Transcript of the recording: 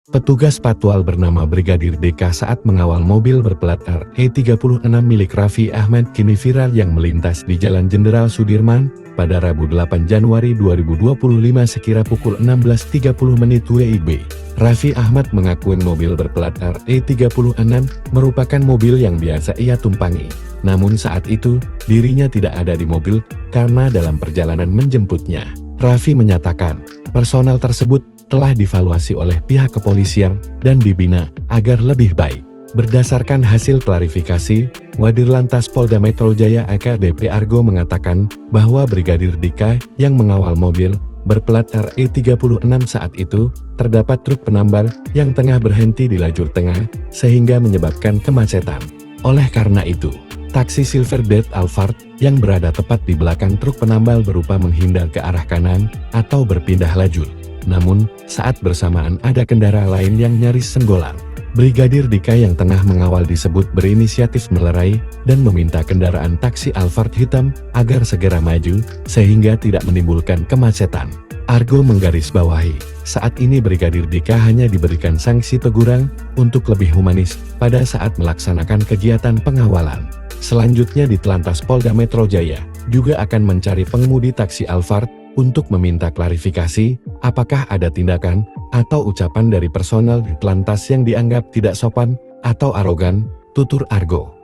Petugas patwal bernama Brigadir DK saat mengawal mobil berplat RE36 milik Raffi Ahmad kini viral yang melintas di Jalan Jenderal Sudirman pada Rabu 8 Januari 2025 sekira pukul 16.30 WIB. Raffi Ahmad mengakui mobil berplat RE36 merupakan mobil yang biasa ia tumpangi. Namun saat itu, dirinya tidak ada di mobil karena dalam perjalanan menjemputnya. Raffi menyatakan, personel tersebut telah divaluasi oleh pihak kepolisian dan dibina agar lebih baik. Berdasarkan hasil klarifikasi, Wadirlantas Polda Metro Jaya AKBP Argo mengatakan bahwa Brigadir Dika yang mengawal mobil berplat RE36 saat itu terdapat truk penambal yang tengah berhenti di lajur tengah sehingga menyebabkan kemacetan. Oleh karena itu, taksi Silver Date Alphard yang berada tepat di belakang truk penambal berupa menghindar ke arah kanan atau berpindah lajur. Namun, saat bersamaan ada kendaraan lain yang nyaris senggolan. Brigadir Dika yang tengah mengawal disebut berinisiatif melerai dan meminta kendaraan taksi Alphard hitam agar segera maju sehingga tidak menimbulkan kemacetan. Argo menggarisbawahi, saat ini Brigadir Dika hanya diberikan sanksi teguran untuk lebih humanis pada saat melaksanakan kegiatan pengawalan. Selanjutnya di Telantas Polda Metro Jaya juga akan mencari pengemudi taksi Alphard untuk meminta klarifikasi apakah ada tindakan atau ucapan dari personel di Telantas yang dianggap tidak sopan atau arogan, tutur Argo.